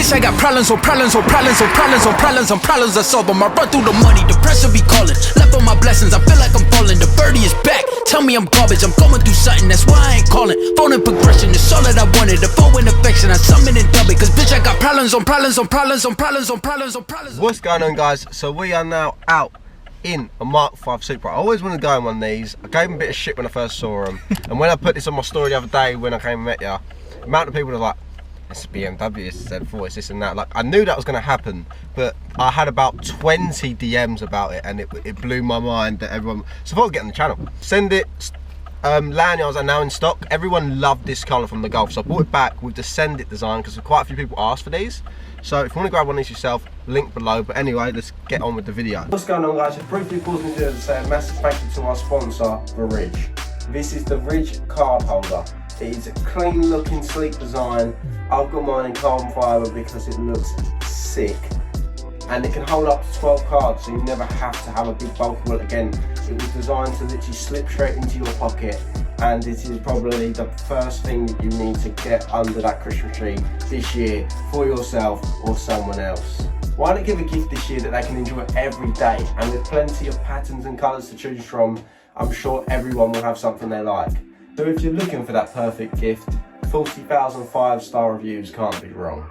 Bitch, I got problems on problems on problems on problems on problems on problems. I solve them. I run through the money, the pressure be calling. Left on my blessings, I feel like I'm falling. The birdie is back. Tell me I'm garbage, I'm going through something, that's why I ain't calling. Phone in progression, it's all that I wanted. The phone in affection, I summon and dub it. Cause bitch, I got problems on problems on problems on problems on problems on problems. What's going on, guys? So we are now out in a Mark 5 Supra. I always wanted to go in one of these. I gave him a bit of shit when I first saw him. And when I put this on my story the other day when I came and met you, the amount of people were like, it's a BMW, it's a Z4, it's this and that. Like, I knew that was going to happen, but I had about 20 DMs about it, and it blew my mind that everyone. So I thought I'd get on the channel, send it. Lanyards are now in stock. Everyone loved this colour from the Golf, so I brought it back with the Send It design because quite a few people asked for these. So if you want to grab one of these yourself, link below. But anyway, let's get on with the video. What's going on, guys? Just briefly pausing here to say a massive thank you to our sponsor, the Ridge. This is the Ridge card holder. It is a clean looking, sleek design. I've got mine in carbon fibre because it looks sick. And it can hold up to 12 cards, so you never have to have a big bulky wallet again. It was designed to literally slip straight into your pocket, and it is probably the first thing that you need to get under that Christmas tree this year for yourself or someone else. Why not give a gift this year that they can enjoy every day? And with plenty of patterns and colours to choose from, I'm sure everyone will have something they like. So if you're looking for that perfect gift, 40,000 5-star reviews can't be wrong.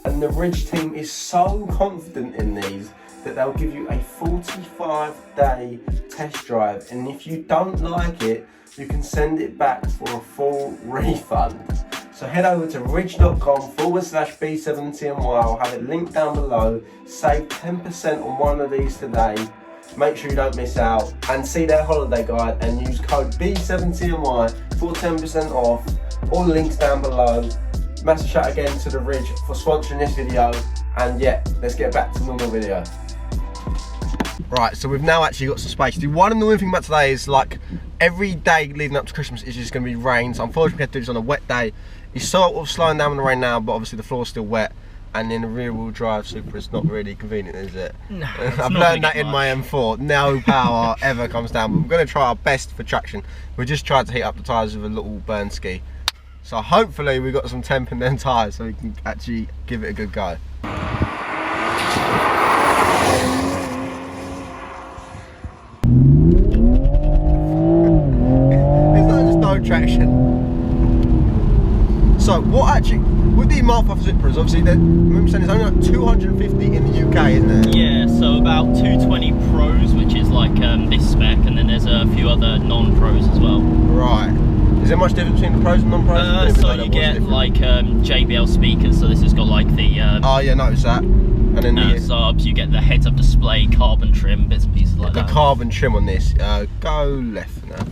And the Ridge team is so confident in these that they'll give you a 45-day test drive, and if you don't like it, you can send it back for a full refund. So head over to ridge.com/B7TNY, I'll have it linked down below. Save 10% on one of these today. Make sure you don't miss out, and see their holiday guide and use code B7TNY for 10% off. All links down below. Massive shout again to the Ridge for sponsoring this video, and yeah, let's get back to the normal video. Right, so we've now actually got some space. The one annoying thing about today is, like, every day leading up to Christmas is just going to be rain, so unfortunately we have to do this on a wet day. It's sort of slowing down in the rain now, but obviously the floor's still wet, and in a rear-wheel drive Supra it's not really convenient, is it? No, I've learned that in my M4. No power ever comes down, but we're going to try our best for traction. We just tried to heat up the tyres with a little burn ski. So hopefully we've got some temp in them tyres so we can actually give it a good go. It's not just no traction. So what actually, with the Mark 5 Supras, obviously, remember saying there's only like 250 in the UK, isn't there? Yeah, so about 220 Pros, which is like this spec, and then there's a few other non-Pros as well. Right. Is there much difference between the Pros and non-Pros? So you get like JBL speakers, so this has got like the... oh yeah, notice that. And then the subs, you get the heads-up display, carbon trim, bits and pieces like that. The carbon trim on this, go left now.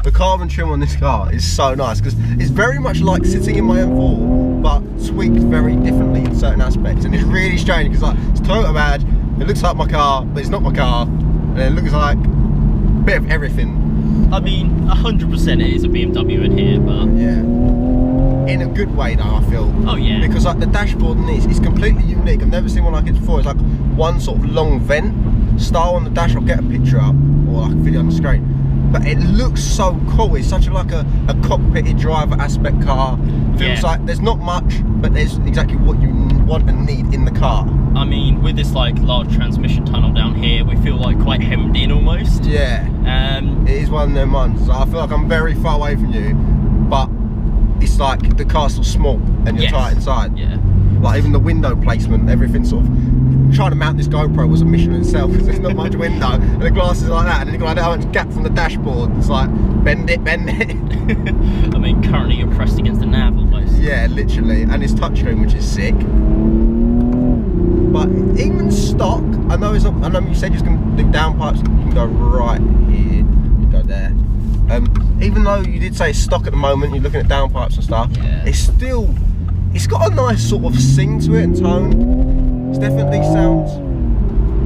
The carbon trim on this car is so nice because it's very much like sitting in my M4, but tweaked very differently in certain aspects. And it's really strange because, like, it's Toyota badge, it looks like my car, but it's not my car, and it looks like a bit of everything. I mean, 100% it is a BMW in here, but... Yeah. In a good way though, I feel. Oh yeah. Because like the dashboard in this is completely unique. I've never seen one like it before. It's like one sort of long vent style on the dash. I'll get a picture up or like a video on the screen. But it looks so cool. It's such like a cockpitted driver aspect car. Feels like there's not much, but there's exactly what you want and need in the car. I mean, with this like large transmission tunnel down here, we feel like quite hemmed in almost. Yeah. It is one of them ones. I feel like I'm very far away from you, but it's like the car's still small and you're tight inside. Yeah. Like even the window placement, everything sort of. Trying to mount this GoPro was a mission in itself because there's not much window and the glass is like that, and then you've got like that much gap from the dashboard. It's like bend it, bend it. I mean, currently you're pressed against the nav almost. Yeah, literally, and it's touchscreen, which is sick. But even stock, I know it's not. I know you said you're going to do downpipes. You can go right here. You go there. Even though you did say it's stock at the moment, you're looking at downpipes and stuff. Yeah. It's still. It's got a nice sort of sing to it and tone. It definitely sounds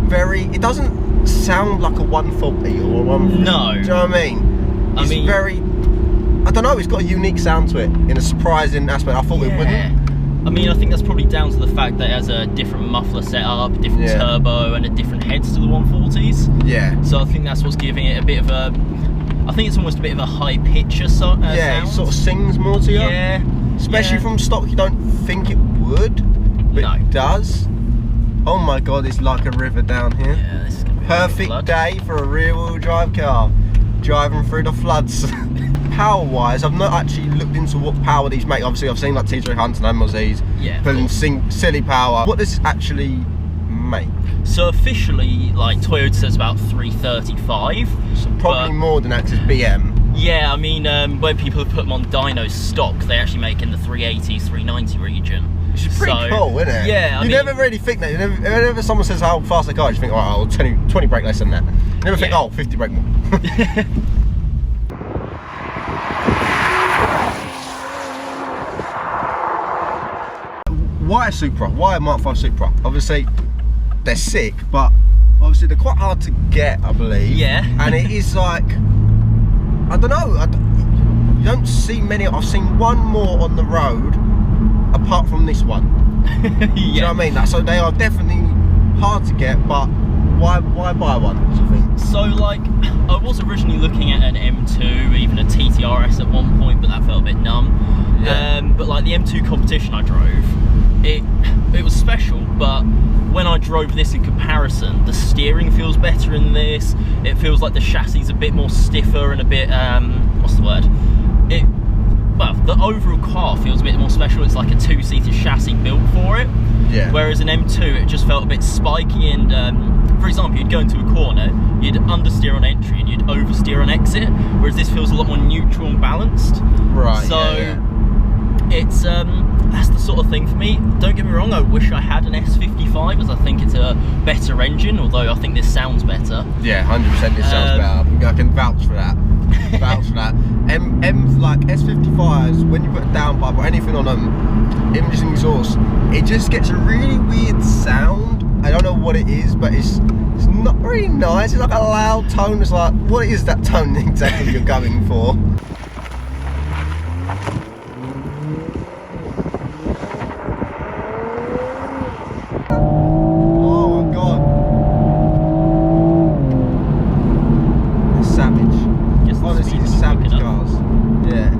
very. It doesn't sound like a 140 or a 150. No. Do you know what I mean? It's very. I don't know. It's got a unique sound to it in a surprising aspect. I thought it wouldn't. I mean, I think that's probably down to the fact that it has a different muffler setup, different turbo, and a different heads to the 140s. Yeah. So I think that's what's giving it a bit of a. I think it's almost a bit of a high pitch or so. Yeah, it sort of sings more to you. Yeah. Especially from stock, you don't think it would. but No. it does. Oh my god, it's like a river down here. Yeah, this is gonna be a Perfect flood. day for a rear-wheel drive car, driving through the floods. Power-wise, I've not actually looked into what power these make. Obviously, I've seen like T3 Hunts and MLZs pulling silly power. What does this actually make? So officially, like Toyota says about 335. So probably more than that 'cause it's BM. Yeah, I mean, when people have put them on dyno stock, they actually make in the 380, 390 region. Which is pretty cool, isn't it? Yeah, you never really think that. Whenever someone says how fast they go, you think, oh, 20 brake less than that. You never think, oh, 50 brake more. Why a Supra? Why a Mark 5 Supra? Obviously, they're sick, but obviously they're quite hard to get, I believe. Yeah. And it is like, I don't know, you don't see many. I've seen one more on the road, apart from this one. Yeah. Do you know what I mean? So they are definitely hard to get, but why buy one, do you think? So like, I was originally looking at an M2, even a TTRS at one point, but that felt a bit numb. Yeah. But like the M2 competition I drove, it was special, but when I drove this in comparison, the steering feels better in this. It feels like the chassis is a bit more stiffer and a bit, what's the word? Well, the overall car feels a bit more special. It's like a two-seater chassis built for it. Yeah. Whereas an M2, it just felt a bit spiky and, for example, you'd go into a corner, you'd understeer on entry and you'd oversteer on exit, whereas this feels a lot more neutral and balanced. Right, So it's, that's the sort of thing for me. Don't get me wrong, I wish I had an S55 as I think it's a better engine, although I think this sounds better. Yeah, 100% this sounds better. I can vouch for that. Vouch for that. M's like S55s, when you put a downpipe or anything on them, even just an exhaust, it just gets a really weird sound. I don't know what it is, but it's not very nice. It's like a loud tone. It's like, what is that tone exactly you're going for? Oh my god. It's savage. Just the Honestly, speed it's is savage quick enough. cars. Yeah.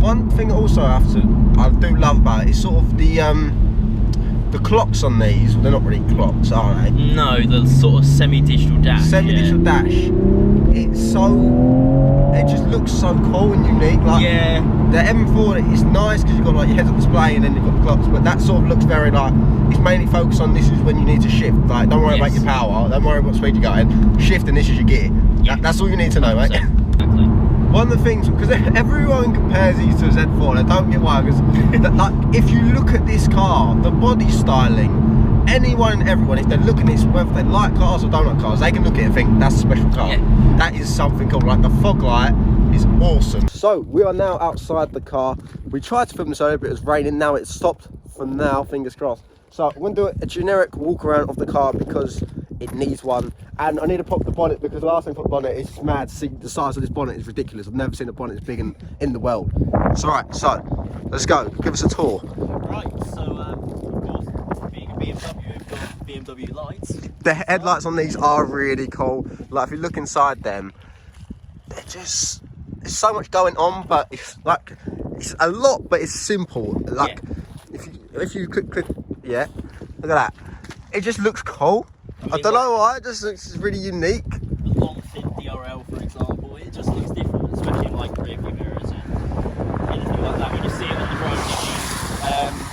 One thing also I do love about it is sort of the clocks on these. Well, they're not really clocks, are they? No, the sort of semi-digital dash. Semi-digital dash. It just looks so cool and unique. Like the M4, it's nice because you've got like your heads-up display and then you've got the clocks, but that sort of looks very like, it's mainly focused on this is when you need to shift. Like, don't worry about your power, don't worry what speed you're going. Shift and this is your gear. Yeah. That's all you need to know, mate. Exactly. One of the things, because everyone compares these to a Z4, and I don't get why, because like, if you look at this car, the body styling, anyone and everyone, if they're looking at this, whether they like cars or don't like cars, they can look at it and think, that's a special car. Yeah. That is something cool. Like, the fog light is awesome. So, we are now outside the car. We tried to film this earlier, but it was raining. Now it's stopped for now, fingers crossed. So, I'm going to do a generic walk around of the car because it needs one. And I need to pop the bonnet because the last time I put the bonnet, it's mad. See, the size of this bonnet is ridiculous. I've never seen a bonnet as big in the world. So, right, so let's go. Give us a tour. Right, so of course, being a BMW, we've got BMW lights. The headlights on these are really cool. Like, if you look inside them, they're just, there's so much going on, but it's like, it's a lot, but it's simple. Like, if you click, yeah, look at that. It just looks cool. I don't know why, it just looks really unique. The long thin DRL, for example, it just looks different, especially in like rear view mirrors and anything like that when you see it on the road.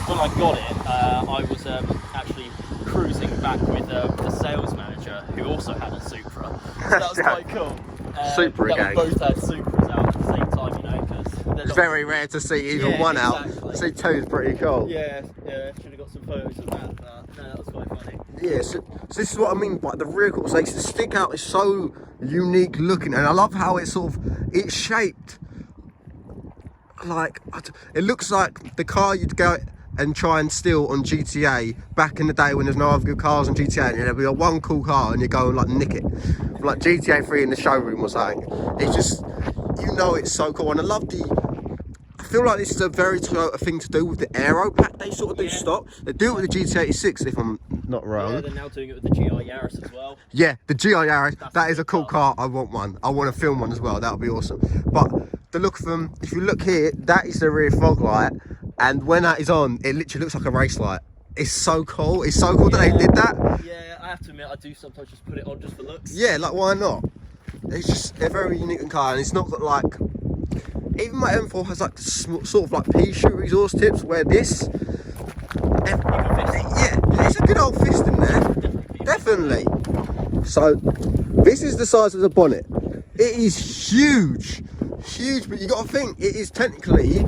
When I got it, I was actually cruising back with the sales manager who also had a Supra, so that was quite cool. Supra gang. We both had Supras out at the same time, you know, because It's very rare to see even one out. See two is pretty cool. Yeah, should have got some photos of that, but no, that was quite funny. Yeah, so this is what I mean by the rear quarter sakes. The stick out is so unique looking, and I love how it's sort of, it's shaped like, it looks like the car you'd go and try and steal on GTA back in the day when there's no other good cars on GTA, and there'd be a one cool car and you go and like nick it, like GTA 3 in the showroom or something. It's just, you know, it's so cool. And I love I feel like this is a very Toyota thing to do with the aero pack they sort of do stock. They do it with the GT86 if I'm not wrong. Yeah, they're now doing it with the GI Yaris as well. Yeah, the GI Yaris, that is a cool car. I want one. I want to film one as well. That would be awesome. But the look of them, if you look here, that is the rear fog light, and when that is on, it literally looks like a race light. It's so cool. It's so cool that they did that. Yeah, I have to admit, I do sometimes just put it on just for looks. Yeah, like why not? It's just a very unique car, and it's not got like. Even my M4 has like sort of like pea shooter exhaust tips, where this. Yeah, it's a good old fist in there. Definitely. So, this is the size of the bonnet. It is huge, but you got to think it is technically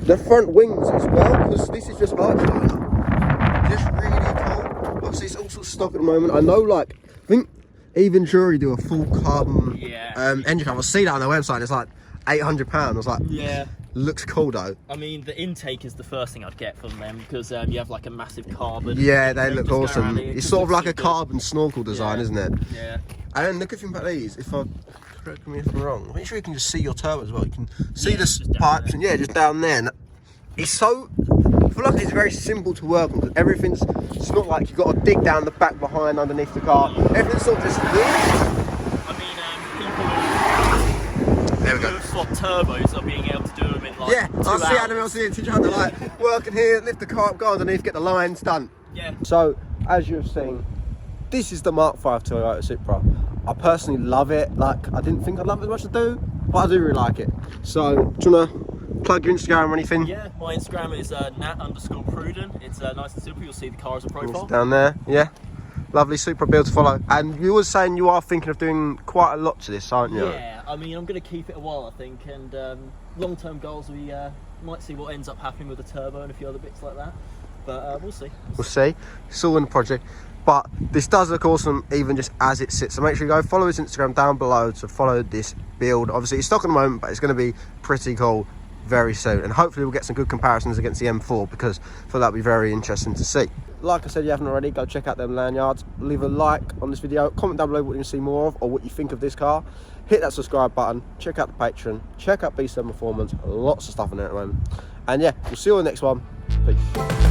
the front wings as well, because this is just arch liner. Just really cool. Obviously, it's all sort of stock at the moment. I know, like, I think even Jury do a full carbon engine cover. I see that on their website. It's like £800. I was like, yeah. Looks cool though. I mean, the intake is the first thing I'd get from them, because you have like a massive carbon. Yeah, they look awesome. It's sort of like a carbon snorkel design, isn't it? Yeah. And then the good thing about these, correct me if I'm wrong, I'm pretty sure you can just see your turbo as well. You can see the pipes, and just down there. And it's so, I feel like it's very simple to work on, because everything's, it's not like you've got to dig down the back behind underneath the car. Everything's sort of just loose. There we go. Swap turbos are being able to do them in like 2 hours. I see animals seeing each other like working here, lift the car up, go underneath, get the lines done. Yeah. So, as you've seen, this is the Mark 5 Toyota Supra. I personally love it. Like, I didn't think I'd love it as much as I do, but I do really like it. So, do you want to plug your Instagram or anything? Yeah, my Instagram is nat_pruden. It's nice and simple. You'll see the car as a profile. It's down there, yeah. Lovely Supra build to follow. And you were saying you are thinking of doing quite a lot to this, aren't you? Yeah, I mean, I'm going to keep it a while, I think, and long-term goals, we might see what ends up happening with the turbo and a few other bits like that, but we'll see. We'll see. It's all in the project, but this does look awesome even just as it sits, so make sure you go follow his Instagram down below to follow this build. Obviously it's stock at the moment, but it's going to be pretty cool very soon, and hopefully we'll get some good comparisons against the M4, because I feel that'll be very interesting to see. Like I said, if you haven't already, go check out them lanyards, leave a like on this video, comment down below what you want to see more of or what you think of this car, hit that subscribe button, check out the Patreon, check out B7 Performance, lots of stuff in there at the moment, and yeah, we'll see you on the next one. Peace.